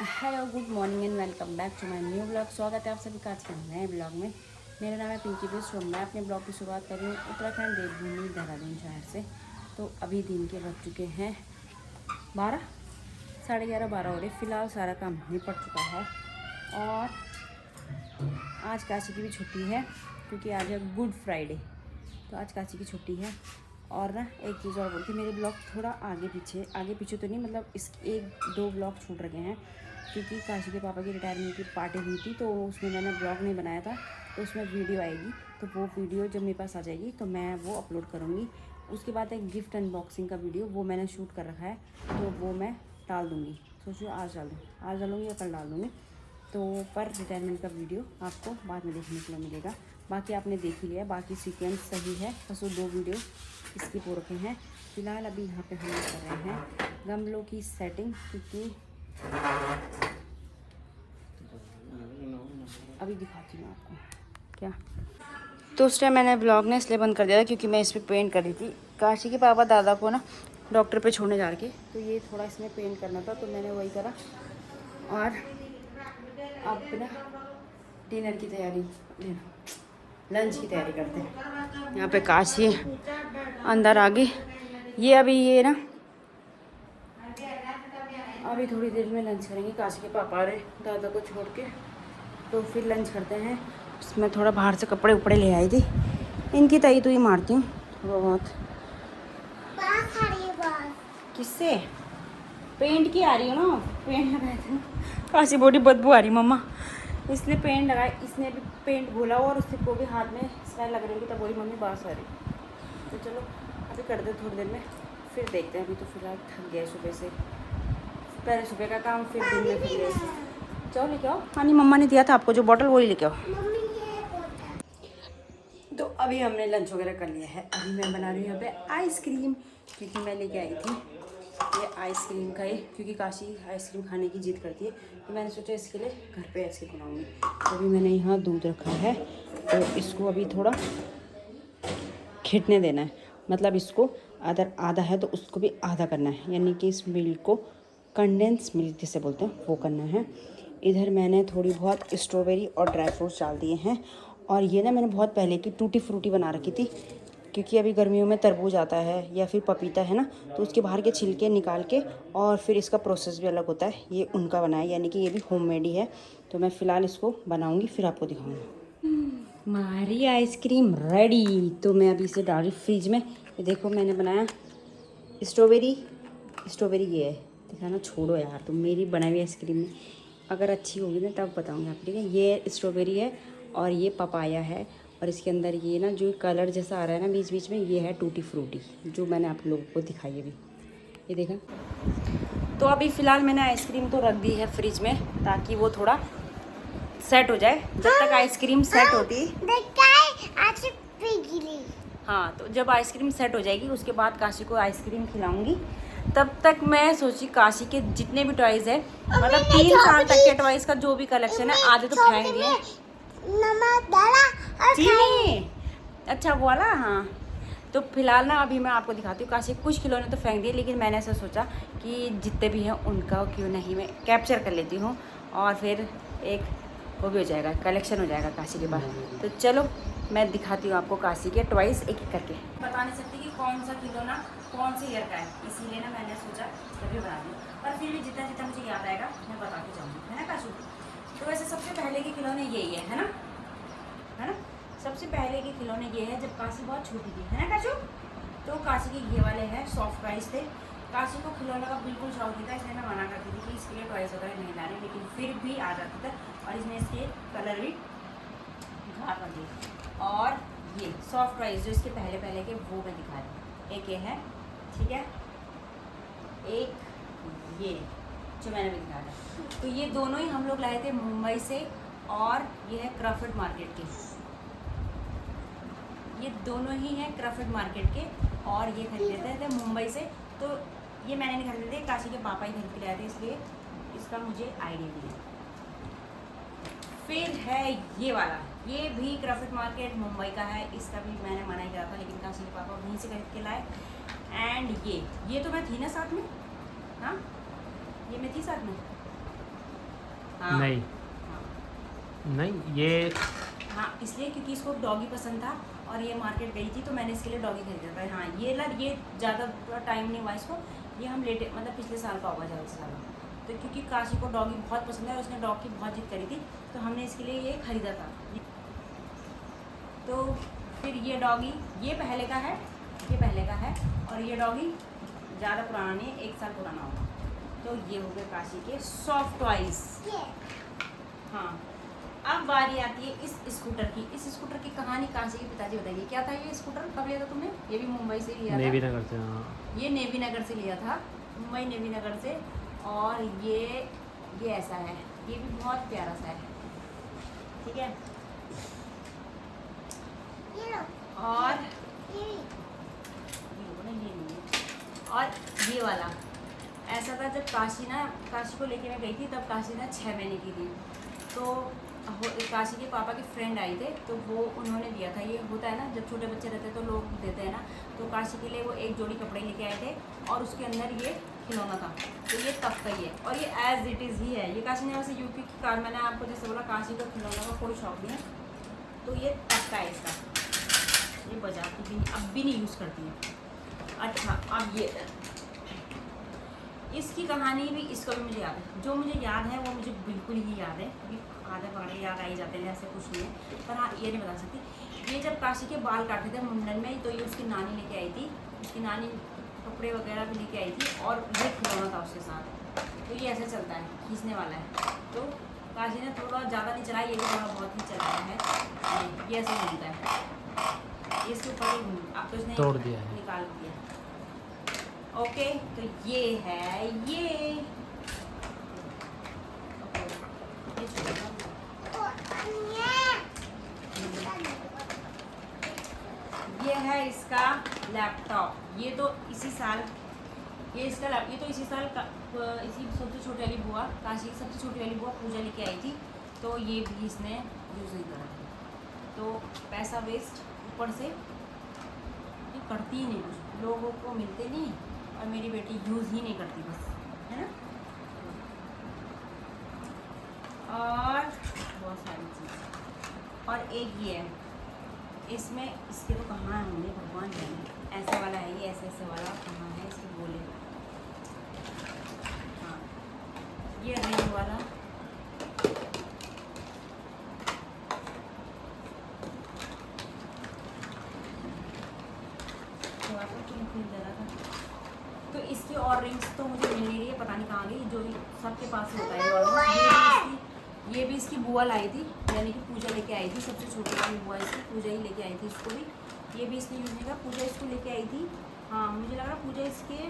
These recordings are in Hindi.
Hello good morning and welcome back to my new blog. स्वागत है आप सभी का आज के नए ब्लॉग में। मेरा नाम है पिंकी बिस्ट। मैं अपने ब्लॉग की शुरुआत कर रही हूँ उत्तराखंड देवभूमि देहरादून शहर से। तो अभी दिन के बज चुके हैं 12, साढ़े 11, 12 हो रहे। फ़िलहाल सारा काम निपट चुका है और आज काशी की भी छुट्टी है क्योंकि आज है गुड फ्राइडे। तो आज काशी की छुट्टी है। और ना एक चीज़ और बोलती, मेरे ब्लॉग थोड़ा आगे पीछे तो नहीं, मतलब इस 1-2 ब्लॉग छूट रखे हैं क्योंकि काशी के पापा की रिटायरमेंट की पार्टी हुई थी तो उसमें मैंने ब्लॉग नहीं बनाया था। तो उसमें वीडियो आएगी, तो वो वीडियो जब मेरे पास आ जाएगी तो मैं वो अपलोड करूँगी। उसके बाद एक गिफ्ट अनबॉक्सिंग का वीडियो वो मैंने शूट कर रखा है, तो वो मैं डाल दूँगी। सोचो आज डालूँगी या कल डाल दूँगी। तो पर रिटायरमेंट का वीडियो आपको बाद में देखने के लिए मिलेगा। बाकी आपने देख ही लिया, बाकी सीक्वेंस सही है। बस वो 2 वीडियो स्किप हो रखे हैं। फ़िलहाल अभी यहाँ पे हम कर रहे हैं गमलों की सेटिंग, क्योंकि अभी दिखाती हूँ आपको क्या। तो उस टाइम मैंने ब्लॉग ने इसलिए बंद कर दिया था क्योंकि मैं इस पर पेंट कर रही थी। काशी के पापा दादा को ना डॉक्टर पे छोड़ने जा के, तो ये थोड़ा इसमें पेंट करना था तो मैंने वही करा। और अब ना डिनर की तैयारी, लंच की तैयारी करते हैं। यहाँ पे काशी अंदर आ गई। ये अभी ये ना अभी थोड़ी देर में लंच करेंगे। काशी के पापा आ रहे दादा को छोड़ के, तो फिर लंच करते हैं। उसमें थोड़ा बाहर से कपड़े उपड़े ले आई थी, इनकी तई तो ही मारती हूँ थोड़ा बहुत। किससे पेंट की आ रही हो ना, पेंट लगाए थे ना। काशी बॉडी बदबू आ रही मम्मा, इसने पेंट लगाया, इसने भी पेंट घोला और उससे को भी हाथ में स्मेल लग रही थी, तब बोली मम्मी बास आ रही। तो चलो अभी कर दे, थोड़ी देर में फिर देखते हैं। अभी तो फिलहाल थक गया सुबह से, पहले सुबह का काम फिर दिन में फिर ले। चलो लेके आओ पानी, मम्मा ने दिया था आपको जो बॉटल वही लेके आओ। तो अभी हमने लंच वगैरह कर लिया है। अभी मैं बना रही हूँ यहाँ पे आइसक्रीम, क्योंकि मैं लेके आई थी ये आइसक्रीम का, ये क्योंकि काशी आइसक्रीम खाने की जिद करती है, तो मैंने सोचा इसके लिए घर पे आइसक्रीम बनाऊँगी। तो अभी मैंने यहाँ दूध रखा है, तो इसको अभी थोड़ा खिटने देना है। मतलब इसको अगर आधा है तो उसको भी आधा करना है, यानी कि इस मिल्क को कंडेंस मिल्क जिसे बोलते हैं वो करना है। इधर मैंने थोड़ी बहुत स्ट्रॉबेरी और ड्राई फ्रूट्स डाल दिए हैं। और ये ना मैंने बहुत पहले की टूटी फ्रूटी बना रखी थी, क्योंकि अभी गर्मियों में तरबूज आता है या फिर पपीता है ना, तो उसके बाहर के छिलके निकाल के और फिर इसका प्रोसेस भी अलग होता है। ये उनका बना है, यानी कि ये भी होममेड ही है। तो मैं फ़िलहाल इसको बनाऊँगी फिर आपको दिखाऊँगी। हमारी आइसक्रीम रेडी। तो मैं अभी इसे डाल रही फ्रिज में। ये देखो मैंने बनाया स्ट्रॉबेरी ये है। दिखाना छोड़ो यार, तुम मेरी बनाई हुई आइसक्रीम में अगर अच्छी होगी ना तब बताऊँगी आप, ठीक है। ये स्ट्रॉबेरी है और ये पपाया है, और इसके अंदर ये ना जो कलर जैसा आ रहा है ना बीच बीच में, ये है टूटी फ्रूटी जो मैंने आप लोगों को दिखाई अभी। ये देखा। तो अभी फ़िलहाल मैंने आइसक्रीम तो रख दी है फ्रिज में ताकि वो थोड़ा सेट हो जाए। जब तक आइसक्रीम सेट होती, हाँ, तो जब आइसक्रीम सेट हो जाएगी उसके बाद काशी को आइसक्रीम खिलाऊंगी। तब तक मैं सोची काशी के जितने भी टॉयज़ है, मतलब 3 साल तक के टॉयज़ का जो भी कलेक्शन है, आधे तो फेंक दिए। चीनी, अच्छा वो वाला, हाँ। तो फिलहाल ना अभी मैं आपको दिखाती हूँ। काशी कुछ खिलौने तो फेंक दिए, लेकिन मैंने ऐसा सोचा कि जितने भी हैं उनका क्यों नहीं मैं कैप्चर कर लेती हूँ, और फिर एक वो भी हो जाएगा, कलेक्शन हो जाएगा काशी के पास। तो चलो मैं दिखाती हूँ आपको काशी के टॉयज़ एक एक करके। बता नहीं सकती कि कौन सा खिलौना कौन से ईयर का है, इसीलिए ना मैंने सोचा तभी बना दूँ। पर फिर भी जितना जितना मुझे याद आएगा मैं बता के जाऊँगी, है ना काशू। तो वैसे सबसे पहले के खिलौने यही है ना, है ना। सबसे पहले के खिलौने ये है जब काशी बहुत छोटी थी, है ना काशू। तो काशी के ये वाले हैं, सॉफ्ट टॉयज़ थे। काशी को खिलौने का बिल्कुल शौक नहीं था, इसलिए मैं मना करती थी कि इसके लिए टॉयज़ वगैरह नहीं लाने, लेकिन फिर भी आ जाता था। और इसमें इसके कलर भी घाट लगे। और ये सॉफ्ट टॉयज़ जो इसके पहले पहले के वो मैं दिखा रही हूँ। एक ये है, ठीक है, एक ये जो मैंने भी दिखाया था। तो ये दोनों ही हम लोग लाए थे मुंबई से, और ये है क्राफ्ट मार्केट के। ये दोनों ही हैं क्राफ्ट मार्केट के, और ये खरीदे थे मुंबई से। तो ये मैंने नहीं खरीदे थे, काशी के पापा ही खरीद के लाए थे, इसलिए इसका मुझे आइडिया भी है। फिर है ये वाला, ये भी क्राफ्ट मार्केट मुंबई का है। इसका भी मैंने मना ही करा था, लेकिन काशी के पापा वहीं से खरीद के लाए। एंड ये तो मैं थी ना साथ में, हाँ, ये मैं थी साथ में, हाँ नहीं हाँ नहीं ये हाँ, इसलिए क्योंकि इसको डॉगी पसंद था और ये मार्केट गई थी तो मैंने इसके लिए डॉगी खरीदा था। हाँ ये ज़्यादा टाइम नहीं हुआ इसको, ये हम लेटे मतलब पिछले साल का होगा ज़्यादा से ज़्यादा। तो क्योंकि काशी को डॉगी बहुत पसंद है और उसने डॉग की बहुत जिद करी थी तो हमने इसके लिए ये ख़रीदा था। तो फिर ये डॉगी ये पहले का है, ये पहले का है और ये डॉगी ज़्यादा पुराना नहीं है, 1 साल पुराना होगा। तो ये हो गए काशी के सॉफ्ट टॉयज। हाँ अब बारी आती है इस स्कूटर की। इस स्कूटर की कहानी काशी के पिताजी बताइए, क्या था ये स्कूटर, कब लिया था तुमने? ये भी मुंबई से लिया था, नेवी नगर से। हाँ ये नेवी नगर से लिया था, मुंबई नेवी नगर से। और ये ऐसा है, ये भी बहुत प्यारा सा है, ठीक है। और और ये वाला ऐसा था जब काशी को लेके मैं गई थी तब काशी ना 6 महीने की थी। तो काशी के पापा के फ्रेंड आए थे तो वो उन्होंने दिया था। ये होता है ना जब छोटे बच्चे रहते हैं तो लोग देते हैं ना, तो काशी के लिए वो एक जोड़ी कपड़े लेके आए थे और उसके अंदर ये खिलौना था। तो ये तब का ही है और ये एज इट इज़ ही है। ये काशी ने वैसे यूपी की कार, मैंने आपको जैसे बोला काशी को खिलौना का कोई शौक नहीं है, तो ये तब का है इसका। ये बजाती भी अब भी नहीं यूज़ करती है। अच्छा अब ये इसकी कहानी भी, इसको भी मुझे याद है। जो मुझे याद है वो मुझे बिल्कुल ही याद है, क्योंकि आधे पकड़े याद आ ही जाते हैं, ऐसे कुछ नहीं है। पर हाँ ये नहीं बता सकती। ये जब काशी के बाल काटे थे मुंडन में तो ये उसकी नानी लेके आई थी, उसकी नानी कपड़े वगैरह भी लेके आई थी और ये खिलौना था उसके साथ। तो ये ऐसे चलता है, खींचने वाला है। तो काशी ने थोड़ा ज़्यादा नहीं चलाया, ये भी थोड़ा बहुत ही चलाया है। ये ऐसे घूमता है, इसके ऊपर ही अब तो इसने तोड़ दिया है, निकाल दिया। ओके तो ये है ये है इसका लैपटॉप। ये तो इसी साल ये तो इसी साल इसी सबसे छोटी वाली बुआ, काशी की सबसे छोटी वाली बुआ पूजा लेके आई थी, तो ये भी इसने यूज़ नहीं करा। तो पैसा वेस्ट, ऊपर से ये करती ही नहीं, कुछ लोगों को मिलते नहीं और मेरी बेटी यूज़ ही नहीं करती बस, है ना। और बहुत सारी चीज़। और एक ये है, इसमें इसके तो कहाँ होंगे भगवान जाने। ऐसा वाला है ये, ऐसे वाला कहाँ है इसके बोले। हाँ ये रिंग वाला, तो इसकी और रिंग्स तो मुझे मिल नहीं रही है, पता नहीं कहाँ गई। जो भी सबके पास होता है ये भी इसकी बुआ लाई थी, यानी कि पूजा लेके आई थी। सबसे छोटी वाली बुआ इसकी पूजा ही लेके आई थी इसको भी। ये भी इसने यूज़ नहीं किया, पूजा इसको लेके आई थी। हाँ मुझे लग रहा पूजा इसके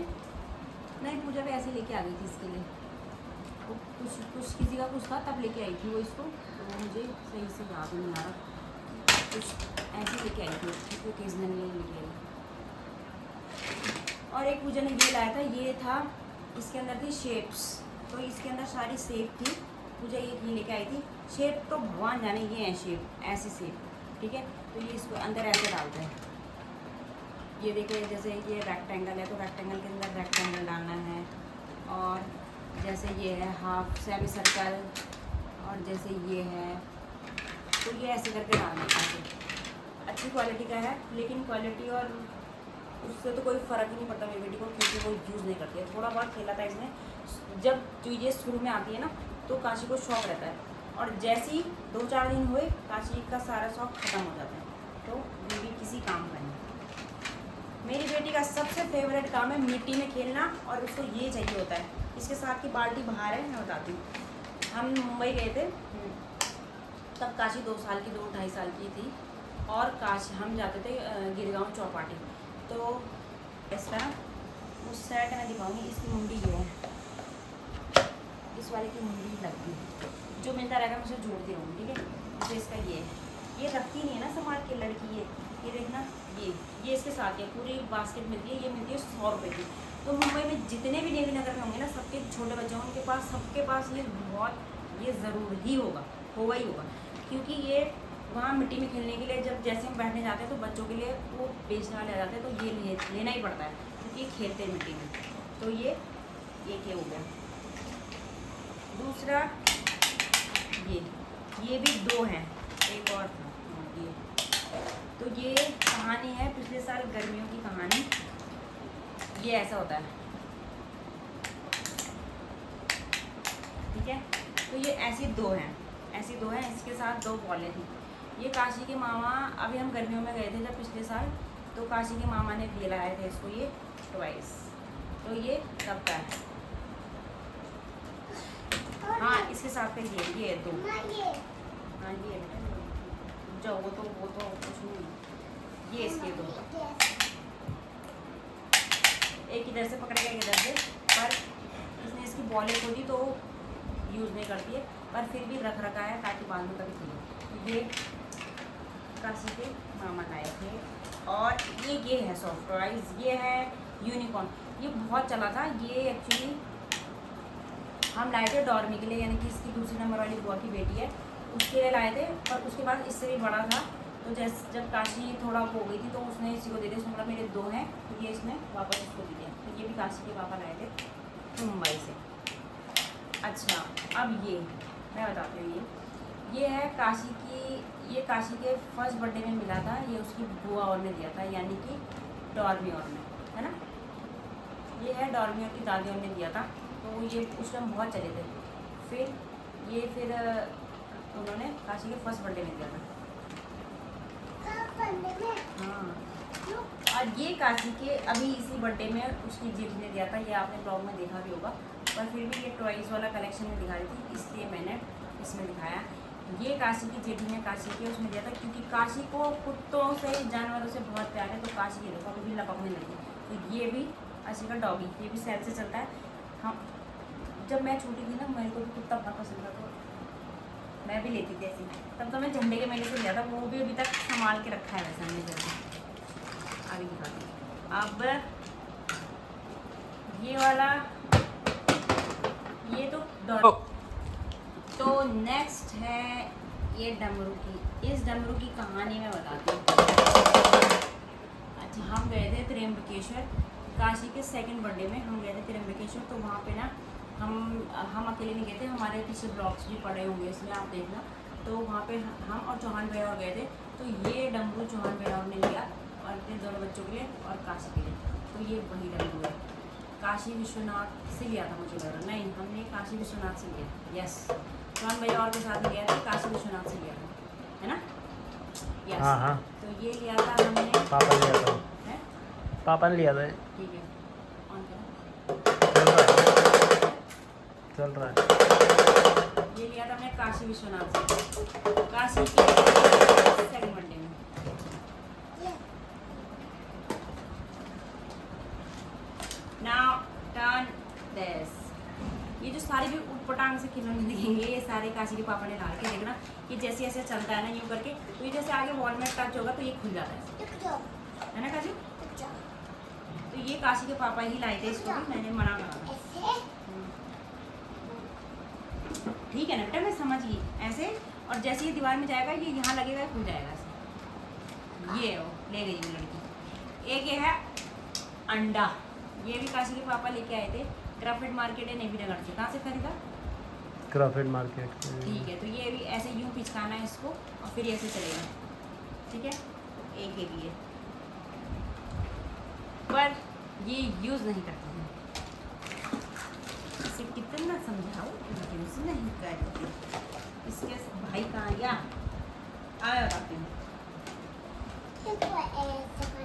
नहीं, पूजा भी ऐसे लेके आ गई थी इसके लिए। तो कुछ किसी का कुछ था तब लेके आई थी वो इसको, तो मुझे सही से याद नहीं आ रहा। कुछ ऐसे लेके आई थी, ओकेजनली लेके आई। और एक पूजा ने ये लाया था, ये था इसके अंदर थी शेप्स, तो इसके अंदर सारी शेप थी। पूजा ये लेके आई थी। शेप तो भगवान जाने, ये है शेप, ऐसी शेप, ठीक है। तो ये इसको अंदर ऐसे डालते हैं। ये देखिए जैसे ये रेक्टेंगल है तो रेक्टेंगल के अंदर रेक्टेंगल डालना है, और जैसे ये है हाफ सेमी सर्कल, और जैसे ये है तो ये ऐसे करके डालना है। अच्छी क्वालिटी का है, लेकिन क्वालिटी और उससे तो कोई फ़र्क ही नहीं पड़ता मेरी बेटी को, क्योंकि वो यूज़ नहीं करती है। थोड़ा बहुत खेला था इसने, जब चीज़ें शुरू में आती है ना तो काशी को शौक रहता है, और जैसे ही 2-4 दिन हुए काशी का सारा शौक ख़त्म हो जाता है। तो बेबी किसी काम का नहीं। मेरी बेटी का सबसे फेवरेट काम है मिट्टी में खेलना, और उसको ये चाहिए होता है। इसके साथ की बाल्टी बाहर है, मैं बताती हूँ। हम मुंबई गए थे तब काशी 2 साल की 2-2.5 साल की थी, और काशी हम जाते थे गिरगांव चौपाटी। तो इस तरह उस सेट में दिखाऊंगी। इसकी मुंडी ये है, इस वाले की मुंडी लग गई, जो मिलता रहेगा मैं उसे जोड़ती रहूँगी, ठीक है। जैसे इसका ये रखती नहीं है ना संभाल के लड़की, ये देखना, ये इसके साथ है। पूरी बास्केट मिलती है, ये मिलती है 100 रुपये की। तो मुंबई में जितने भी नेवी नगर में होंगे ना, सबके छोटे बच्चे होंगे उनके पास, सबके पास ये ज़रूर ही होगा ही होगा, क्योंकि ये वहाँ मिट्टी में खेलने के लिए जब जैसे हम बैठने जाते हैं तो बच्चों के लिए वो बेचने वाले आ जाते हैं, तो ये लेना ही पड़ता है क्योंकि ये खेलते हैं मिट्टी में। तो ये हो गया। दूसरा ये भी 2 हैं, एक और था ये। तो ये कहानी है पिछले साल गर्मियों की कहानी। ये ऐसा होता है, ठीक है। तो ये ऐसी 2 हैं, इसके साथ 2 बॉलें थी। ये काशी के मामा, अभी हम गर्मियों में गए थे जब पिछले साल, तो काशी के मामा ने दिए लाए थे इसको ये टॉयज। तो ये तब का है। हाँ, इसके साथ का ये 2। हाँ ये जो वो तो कुछ नहीं। ये इसके 2, एक इधर से पकड़ेगा एक इधर से, पर इसने इसकी बॉलें खोदी तो यूज़ नहीं करती है, पर फिर भी रख रखा है ताकि बाद में कभी खेले। ये काशी के मामा लाए थे। और ये है सॉफ्ट टॉयज, ये है यूनिकॉर्न। ये बहुत चला था। ये एक्चुअली हम लाए थे डॉर्मी के लिए, यानी कि इसकी दूसरी नंबर वाली बुआ की बेटी है, उसके लिए लाए थे। पर उसके बाद इससे भी बड़ा था, तो जैसे जब काशी थोड़ा हो गई थी तो उसने इसी को दे दिया। उसने बोला मेरे 2 हैं, तो ये इसने वापस इसको दे दिया। तो ये भी काशी के पापा लाए थे मुंबई से। अच्छा, अब ये मैं बताती हूँ। ये है काशी की, ये काशी के फर्स्ट बर्थडे में मिला था। ये उसकी बुआ और ने दिया था, यानी कि डॉर्मी और ने, है ना। ये है डॉर्मी और की दादी और ने दिया था। तो ये उस टाइम बहुत चले थे। फिर उन्होंने काशी के फर्स्ट बर्थडे में दिया था। हाँ, और ये काशी के अभी इसी बर्थडे में उसकी जेठी ने दिया था। ये आपने ब्लॉग में देखा भी होगा, पर फिर भी ये टॉयज़ वाला कलेक्शन में दिखा रही थी, इसलिए मैंने इसमें दिखाया। ये काशी की जेठी ने काशी के उसमें दिया था, क्योंकि काशी को कुत्तों से, जानवरों से बहुत प्यार है। तो काशी ये देखो कभी भी लपकने लगी। तो ये भी काशी का डॉगी, ये भी सेल से चलता है। हम जब मैं छोटी थी ना, मेरे को भी कुत्ता बहुत पसंद था, तो मैं भी लेती थी ऐसी। तब तो मैं झंडे के मेले से लिया था, वो भी अभी तक संभाल के रखा है वैसे हमने जल्दी। आगे दिखाती हूँ। अब ये वाला, ये तो नेक्स्ट है ये डमरू की। इस डमरू की कहानी मैं बताती हूँ। अच्छा, हम गए थे त्र्यंबकेश्वर, काशी के सेकंड बर्थडे में हम गए थे त्र्यंबकेश्वर। तो वहाँ पे ना हम अकेले नहीं गए थे, हमारे पीछे ब्लॉग्स भी पड़े होंगे, इसमें आप देखना। तो वहाँ पे हम और चौहान भैया और गए थे। तो ये डमरू चौहान भैया और ने लिया, और अपने दोनों बच्चों के लिए और काशी के लिए। तो ये वही डमरू है, काशी विश्वनाथ से लिया था मुझे लग रहा। नहीं, हमने काशी विश्वनाथ से लिया। यस, चौहान भैया और के साथ लिया था, काशी विश्वनाथ से लिया था, है ना। यस। हाँ। तो ये लिया था हमने, पापा ने लिया था। है पापा ने लिया था। ठीक है, ऑन चल रहा है। ये लिया था हमने काशी विश्वनाथ से, काशी के सेकंड बर्थडे में। Now turn this. ये जो सारे भी उटपटांग से खिलौने दिखेंगे, ये सारे काशी के पापा ने डाल के, देखना कि जैसे जैसे चलता है ना यूँ करके, तो ये जैसे आगे वॉल में टच होगा तो ये खुल जाता है ना काशी। तो ये काशी के पापा ही लाए थे, इसको भी मैंने मना करा था। ठीक है ना बेटा, मैं समझ गई ऐसे। और जैसे ये दीवार में जाएगा, ये यहाँ लगेगा, खुल जाएगा ऐसे। ये ले गई वो लड़की। एक ये है अंडा, ये भी काशी के पापा लेके आए थे। क्राफ्ट मार्केट है नेवी नगर से। कहाँ से खरीदा? Craft market. ठीक है। तो ये भी ऐसे यूँ पिचकाना है इसको, और फिर ऐसे चलेगा, ठीक है। एक ये भी है, पर ये यूज़ नहीं करते हैं। इसे कितना समझाओ, यूज़ नहीं करते। इसके भाई कहाँ गया? आया बताती हूँ।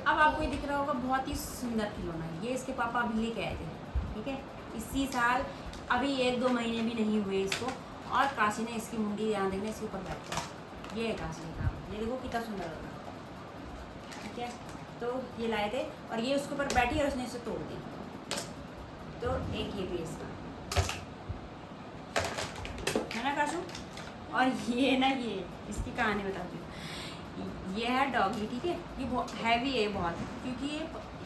अब आपको ये दिख रहा होगा, बहुत ही सुंदर खिलौना है। ये इसके पापा अभी लेके आए थे, ठीक है, इसी साल। अभी 1-2 महीने भी नहीं हुए इसको। और काशी ने इसकी मुंडी यहाँ देखने इसके ऊपर बैठा है। ये है काशी का, ये देखो कितना सुंदर होगा, ठीक है। तो ये लाए थे, और ये उसके ऊपर बैठी और उसने इसे तोड़ दी। तो एक ये भी इसका है ना काशू। और ये ना, ये इसकी कहानी बताती हूँ। ये है डॉगी, ठीक है। ये बहुत हैवी है बहुत, क्योंकि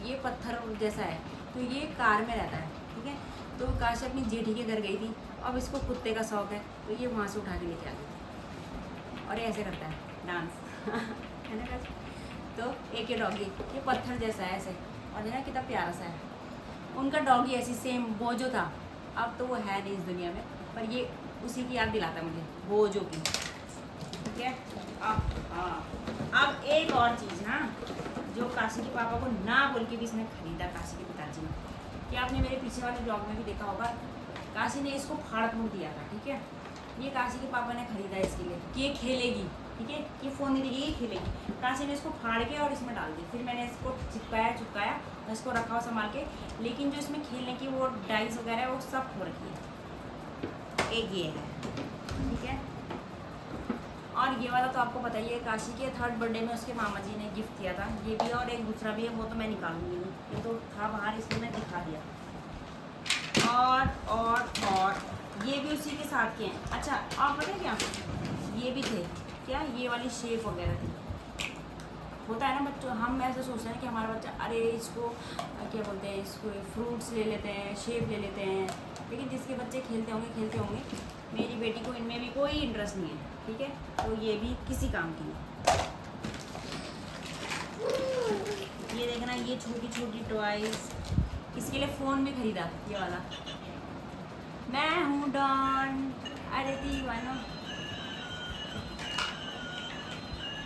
ये पत्थर जैसा है। तो ये कार में रहता है, ठीक है। तो काशी अपनी जेठी के घर गई थी, अब इसको कुत्ते का शौक है, तो ये वहाँ से उठा के लेके आ गई। और ये ऐसे करता है डांस है ना काशी। तो एक ये डॉगी, ये पत्थर जैसा है ऐसे, और है ना कितना प्यारा सा है। उनका डॉगी ऐसी सेम वो जो था, अब तो वो है नहीं इस दुनिया में, पर ये उसी की याद दिलाता है मुझे, भोजो की। ठीक है। अब एक और चीज़, हाँ, जो काशी के पापा को ना बोल के भी इसने खरीदा, काशी के पिताजी ने, कि आपने मेरे पीछे वाले ब्लॉग में भी देखा होगा, काशी ने इसको फाड़ फूड़ दिया था। ठीक है। ये काशी के पापा ने खरीदा इसके लिए कि ये खेलेगी। ठीक है। ये फ़ोन नहीं देगी, ये खेलेगी। काशी ने इसको फाड़ के और इसमें डाल दी। फिर मैंने इसको चिपकाया और इसको रखा हुआ संभाल के, लेकिन जो इसमें खेलने की वो डाइस वगैरह है वो सब हो रखी है। एक ये है। ठीक है। और ये वाला तो आपको पता ही है, काशी के 3rd बर्थडे में उसके मामा जी ने गिफ्ट किया था। ये भी और एक दूसरा भी है, वो तो मैं निकालूंगी नहीं, ये तो था बाहर इसलिए मैं दिखा दिया। और ये भी उसी के साथ के हैं। अच्छा, आप पता है क्या, ये भी थे क्या, ये वाली शेप वगैरह थी। होता है ना बच्चों, हम ऐसे सोचते हैं कि हमारा बच्चा, अरे इसको क्या बोलते हैं, इसको फ्रूट्स ले लेते हैं, शेप ले लेते हैं, लेकिन जिसके बच्चे खेलते होंगे। मेरी बेटी को इनमें भी कोई इंटरेस्ट नहीं है। ठीक है। तो ये भी किसी काम की नहीं। ये देखना, ये छोटी छोटी टॉयज, इसके लिए फ़ोन भी खरीदा ये वाला। मैं हूँ डॉन, अरे दीवाना।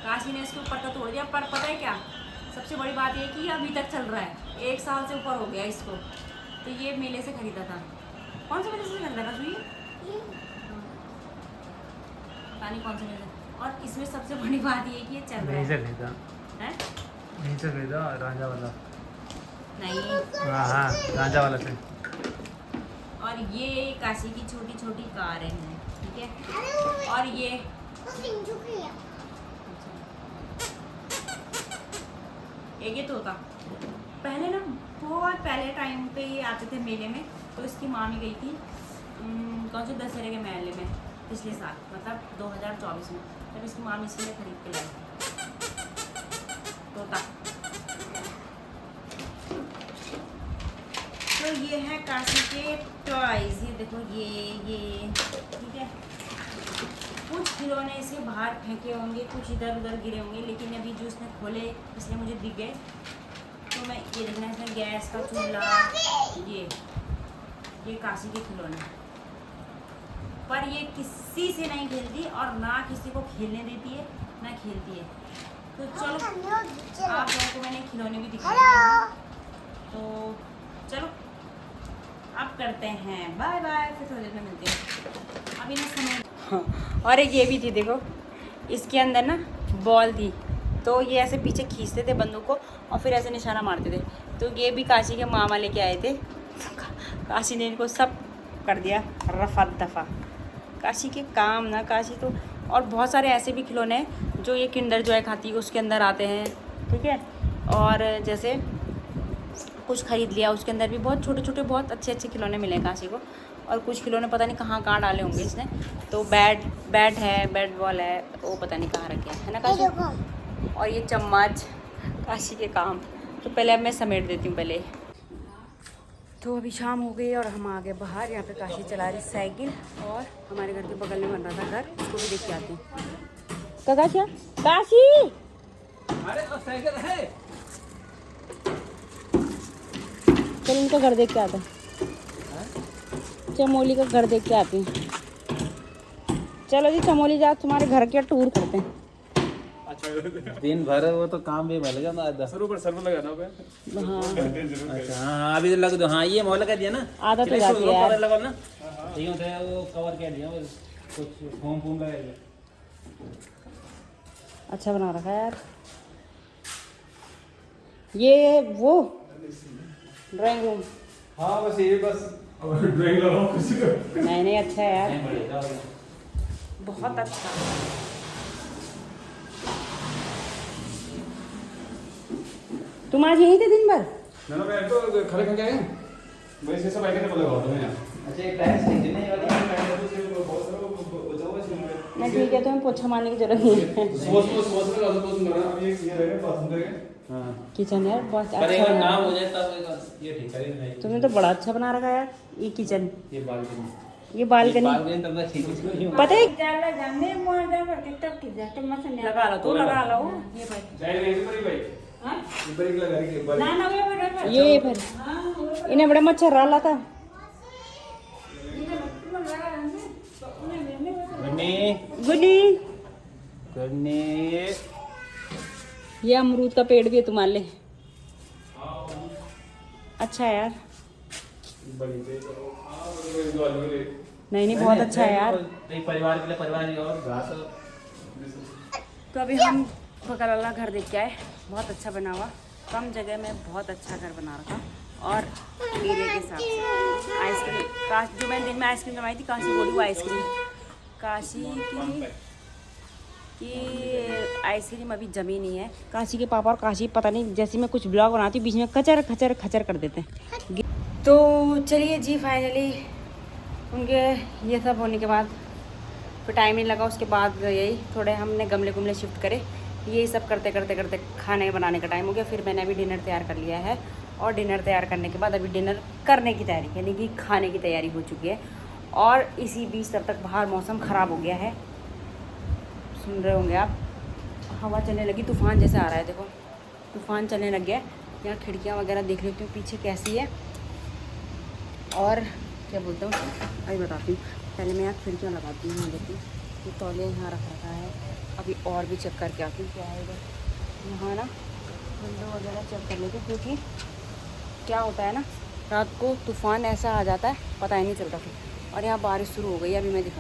काशी ने इसके ऊपर का तोड़ दिया, पर पता है क्या, सबसे बड़ी बात ये कि ये अभी तक चल रहा है, 1 साल से ऊपर हो गया इसको। तो ये मेले से खरीदा था। कौन से मेले से खरीदा था सुई? पता नहीं कौन से मेले। और इसमें सबसे बड़ी बात ये कि ये चल रहा है। यहीं से खरीदा रांझा वाला। नहीं, हाँ, रांझा वाला से। और ये काशी की छोटी छोटी कारें हैं। ठीक है। और ये एक ये तोता, पहले ना बहुत पहले टाइम पे ये आते थे मेले में, तो इसकी मामी गई थी कौन से दशहरे के मेले में पिछले साल, मतलब 2024 में, तब इसकी मामी इसके लिए खरीद के लाई तोता। तो ये है काशी के टॉयज, ये देखो, ये ठीक है। कुछ खिलौने इसके बाहर फेंके होंगे, कुछ इधर उधर गिरे होंगे, लेकिन अभी जो इसने खोले इसलिए मुझे दिख गए। तो मैं ये देखना, इसमें गैस का चूल्हा, ये काशी के खिलौने, पर ये किसी से नहीं खेलती और ना किसी को खेलने देती है, ना खेलती है। तो चलो, आप लोगों को मैंने खिलौने भी दिखाए, तो चलो अब करते हैं बाय बाय, फिर थोड़ी देर में मिलते हैं। अभी ना समय। और एक ये भी थी, देखो, इसके अंदर ना बॉल थी, तो ये ऐसे पीछे खींचते थे बंदूक को और फिर ऐसे निशाना मारते थे। तो ये भी काशी के मामा लेके आए थे। काशी ने इनको सब कर दिया रफा दफा। काशी के काम ना, काशी तो, और बहुत सारे ऐसे भी खिलौने हैं जो ये किंडर जॉय खाती है उसके अंदर आते हैं। ठीक है। और जैसे कुछ ख़रीद लिया, उसके अंदर भी बहुत छोटे छोटे बहुत अच्छे अच्छे खिलौने मिले काशी को। और कुछ खिलौने पता नहीं कहाँ डाले होंगे इसने। तो बैट है, बैट बॉल है, वो पता नहीं कहाँ रखे है ना काशी। और ये चम्मच, काशी के काम। तो पहले अब मैं समेट देती हूँ पहले। तो अभी शाम हो गई और हम आ गए बाहर। यहाँ पे काशी चला रही साइकिल, और हमारे घर के बगल में बन रहा था घर, उसको भी देख के आती हूँ। क्या काशी, अरे साइकिल है, चल उनका घर देख के आता, चमोली का घर देख के आती हूँ। चलो जी, चमोली जा, तुम्हारे घर के टूर करते हैं। दिन भर वो तो काम भी मिल गया, 10 रुपये सर्व लगाना होगा। हाँ, अच्छा, हाँ अभी तो लग दो। हाँ, ये मोल लगा दिया ना, आदत हो जाती है यार। लगा ना, ठीक होता है, वो कवर कर दिया, कुछ फोम फोम लगा दिया। अच्छा बना रखा है यार। ये वो ड्राइंग रूम। हाँ बस ये, बस ड्राइंग लगाओ किसी को। नहीं अच्छा है यार, बहुत अच्छा। तुम आज यहीं थे दिन भर? ना मैं तो खाली खा के आया हूँ, मैं इसे सब आके लगा दूँ यार। अच्छा, एक टाइल्स नहीं वाली बहुत सारा बचा हुआ है। नहीं ठीक है, तो हमें पोछा मारने की जरूरत नहीं है। सोच में आदत मत करना। अभी ये रहेगा पास में। हाँ, किचन यार बहुत अच्छा करेगा, है। काम हो जाए तब ये ठीक करेगा। तुमने तो बड़ा अच्छा बना रखा है यार, ये किचन, ये बालकनी, ये बालकनी। तब तक ठीक है। पता है लगा लो, तू लगा लो ये भाई। ये फिर इन्हें बड़ा मच्छर रहा था। गुनी गुनी ये अमरूद का पेड़ भी है तुम्हारे लिए। अच्छा है यार, नहीं बहुत अच्छा है यार। परिवार के लिए परिवार की और घास। तो अभी हम फकर वाला घर देख के आए, बहुत अच्छा बना हुआ, कम जगह में बहुत अच्छा घर बना रखा। और एरिया के हिसाब से आइसक्रीम जो मैंने दिन में आइसक्रीम बनवाई थी, काशी बोली वो आइसक्रीम, काशी की आइसक्रीम अभी जमी नहीं है। काशी के पापा और काशी पता नहीं, जैसे मैं कुछ ब्लॉग बनाती हूँ बीच में खचर खचर खचर कर देते हैं। तो चलिए जी, फाइनली उनके ये सब होने के बाद फिर टाइम नहीं लगा। उसके बाद यही थोड़े हमने गमले शिफ्ट करे, यही सब करते करते करते खाने बनाने का टाइम हो गया। फिर मैंने अभी डिनर तैयार कर लिया है, और डिनर तैयार करने के बाद अभी डिनर करने की तैयारी, यानी कि खाने की तैयारी हो चुकी है। और इसी बीच तब तक बाहर मौसम ख़राब हो गया है, सुन रहे होंगे आप, हवा चलने लगी, तूफ़ान जैसे आ रहा है। देखो तूफ़ान चलने लग गया है। यहाँ खिड़कियाँ वगैरह देख लेती हूँ पीछे कैसी है, और क्या बोलता हूँ अभी बताती हूँ। पहले मैं यहाँ खिड़कियाँ लगाती हूँ, देखती हूँ ये तौलिया यहाँ रख रखा है। अभी और भी चेक करके आती हूँ क्या है इधर, यहाँ ना विंडो वगैरह चेक कर लेती हूँ, क्योंकि क्या होता है ना, रात को तूफ़ान ऐसा आ जाता है पता ही नहीं चलता फिर। और यहाँ बारिश शुरू हो गई है, अभी मैं दिखा